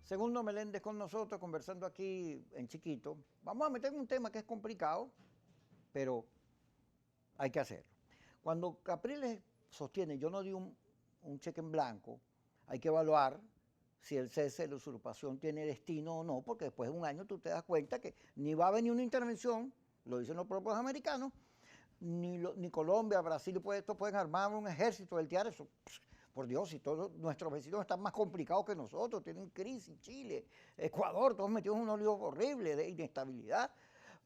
Segundo Meléndez con nosotros, conversando aquí en chiquito. Vamos a meter un tema que es complicado, pero hay que hacerlo. Cuando Capriles sostiene, yo no di un cheque en blanco, hay que evaluar si el cese de la usurpación tiene destino o no, porque después de un año tú te das cuenta que ni va a venir una intervención, lo dicen los propios americanos, ni Colombia, Brasil, estos pueden armar un ejército del TIAR, eso, por Dios, si todos nuestros vecinos están más complicados que nosotros, tienen crisis, Chile, Ecuador, todos metidos en un lío horrible de inestabilidad.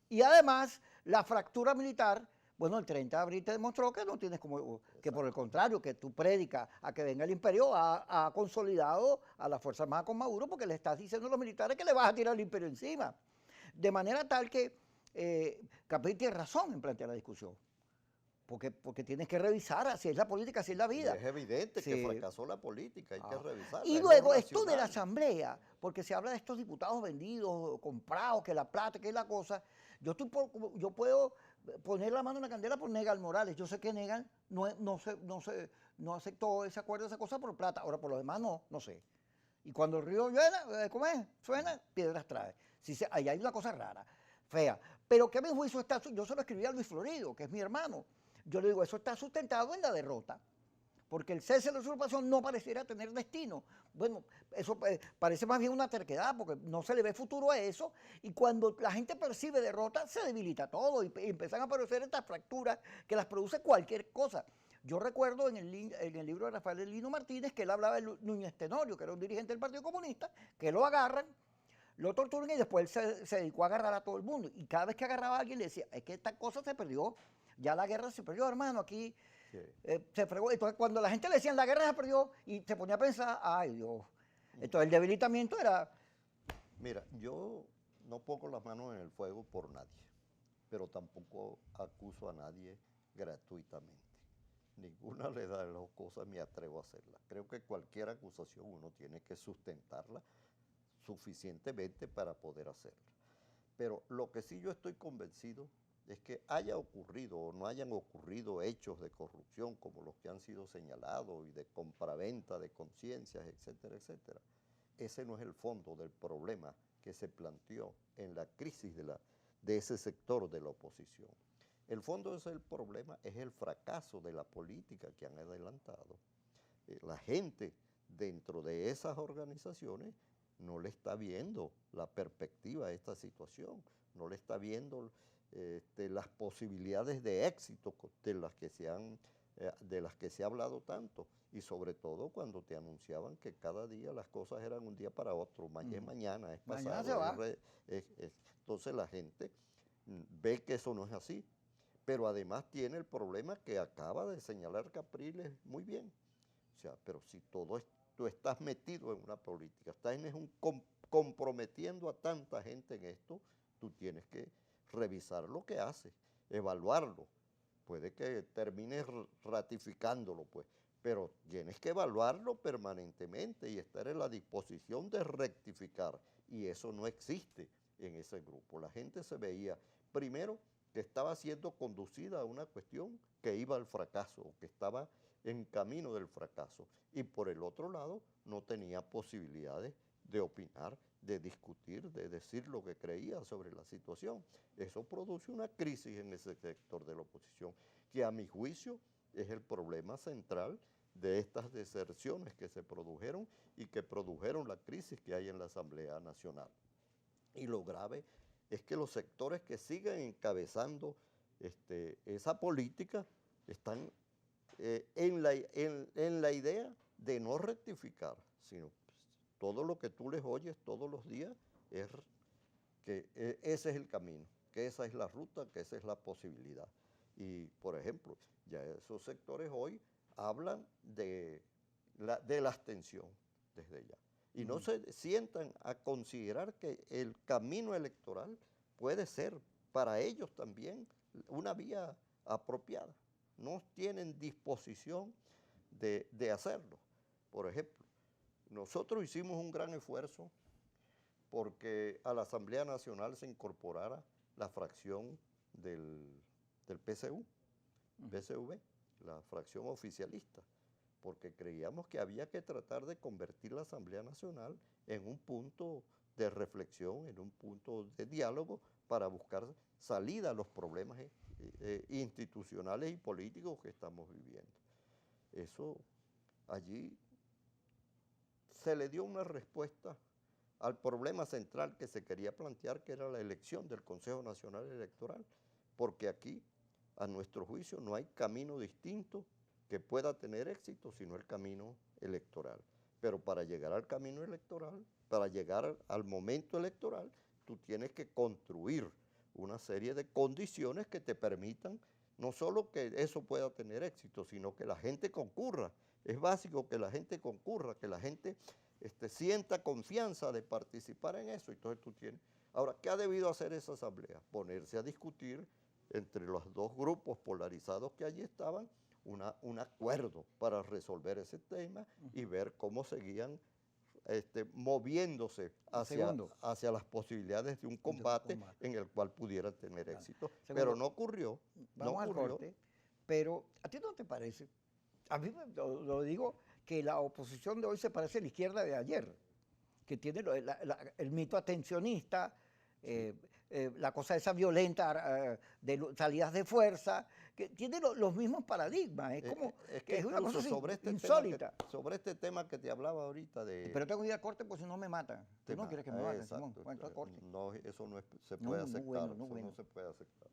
Y además, la fractura militar, bueno, el 30 de abril te demostró que no tienes como, que por el contrario, que tu prédica a que venga el imperio ha consolidado a las Fuerzas Armadas con Maduro porque le estás diciendo a los militares que le vas a tirar el imperio encima. De manera tal que Capri tiene razón en plantear la discusión. Porque tienes que revisar, así es la política, así es la Y vida. es evidente que Sí. fracasó la política, hay que Y revisarla, es lo luego esto de la racional. asamblea, porque se habla de estos diputados vendidos, comprados, que la plata, que es la cosa. Yo puedo poner la mano en la candela por Negal Morales. Yo sé que Negal no aceptó ese acuerdo, esa cosa por plata. Ahora, por lo demás, no sé. Y cuando el río llueve, ¿cómo es? Suena, piedras trae. Ahí hay una cosa rara, fea. Pero que a mi juicio yo se lo escribí a Luis Florido, que es mi hermano. Yo le digo, eso está sustentado en la derrota. Porque el cese de la usurpación no pareciera tener destino. Bueno, eso parece más bien una terquedad, porque no se le ve futuro a eso. Y cuando la gente percibe derrota, se debilita todo y empiezan a aparecer estas fracturas que las produce cualquier cosa. Yo recuerdo en el libro de Rafael Lino Martínez que él hablaba de Núñez Tenorio, que era un dirigente del Partido Comunista, que lo agarran, lo torturan y después él se dedicó a agarrar a todo el mundo. Y cada vez que agarraba a alguien le decía, es que esta cosa se perdió, ya la guerra se perdió, hermano, aquí Sí. se fregó. Entonces, cuando la gente le decía, la guerra se perdió, y se ponía a pensar, ay Dios. Entonces, el debilitamiento era, Mira, yo no pongo las manos en el fuego por nadie, pero tampoco acuso a nadie gratuitamente. Ninguna de las dos cosas me atrevo a hacerla. Creo que cualquier acusación uno tiene que sustentarla suficientemente para poder hacerla. Pero lo que sí yo estoy convencido es que haya ocurrido o no hayan ocurrido hechos de corrupción como los que han sido señalados y de compraventa de conciencias, etcétera, etcétera. Ese no es el fondo del problema que se planteó en la crisis de ese sector de la oposición. El fondo de ese problema es el fracaso de la política que han adelantado. La gente dentro de esas organizaciones no le está viendo la perspectiva de esta situación, no le está viendo las posibilidades de éxito de las que se ha hablado tanto, y sobre todo cuando te anunciaban que cada día las cosas eran un día para otro, es mañana, es mañana se pasado, va. entonces la gente ve que eso no es así, pero además tiene el problema que acaba de señalar Capriles muy bien. O sea, pero si tú estás metido en una política, estás comprometiendo a tanta gente en esto, tú tienes que revisar lo que haces, evaluarlo. Puede que termines ratificándolo, pues, pero tienes que evaluarlo permanentemente y estar en la disposición de rectificar. Y eso no existe en ese grupo. La gente se veía, primero, que estaba siendo conducida a una cuestión que iba al fracaso, que estaba en camino del fracaso. Y por el otro lado, no tenía posibilidades de opinar, de discutir, de decir lo que creía sobre la situación. Eso produce una crisis en ese sector de la oposición, que a mi juicio es el problema central de estas deserciones que se produjeron y que produjeron la crisis que hay en la Asamblea Nacional. Y lo grave es que los sectores que siguen encabezando esa política están en la idea de no rectificar, sino todo lo que tú les oyes todos los días es que ese es el camino, que esa es la ruta, que esa es la posibilidad. Y, por ejemplo, ya esos sectores hoy hablan de la abstención desde ya. Y no se sientan a considerar que el camino electoral puede ser para ellos también una vía apropiada. No tienen disposición de hacerlo. Por ejemplo, nosotros hicimos un gran esfuerzo porque a la Asamblea Nacional se incorporara la fracción del PSV, la fracción oficialista. porque creíamos que había que tratar de convertir la Asamblea Nacional en un punto de reflexión, en un punto de diálogo para buscar salida a los problemas institucionales y políticos que estamos viviendo. Eso, allí se le dio una respuesta al problema central que se quería plantear, que era la elección del Consejo Nacional Electoral, porque aquí, a nuestro juicio, no hay camino distinto que pueda tener éxito sino el camino electoral. Pero para llegar al camino electoral, para llegar al momento electoral, tú tienes que construir una serie de condiciones que te permitan no solo que eso pueda tener éxito, sino que la gente concurra. Es básico que la gente concurra, que la gente sienta confianza de participar en eso. Entonces tú tienes... Ahora, ¿qué ha debido hacer esa asamblea? Ponerse a discutir entre los dos grupos polarizados que allí estaban un acuerdo para resolver ese tema y ver cómo seguían moviéndose hacia las posibilidades de un combate en el cual pudieran tener éxito. Pero no ocurrió. Vamos al corte, pero ¿a ti no te parece? A mí lo digo que la oposición de hoy se parece a la izquierda de ayer, que tiene el mito atencionista, la cosa esa violenta de salidas de fuerza, que tiene los mismos paradigmas. Es como que es una cosa sobre insólita. Sobre este tema que te hablaba ahorita de... Pero tengo que ir a corte porque si no me matan. Tú no quieres que me maten, Simón. Bueno, a corte. No, eso no se puede aceptar. Eso no se puede aceptar.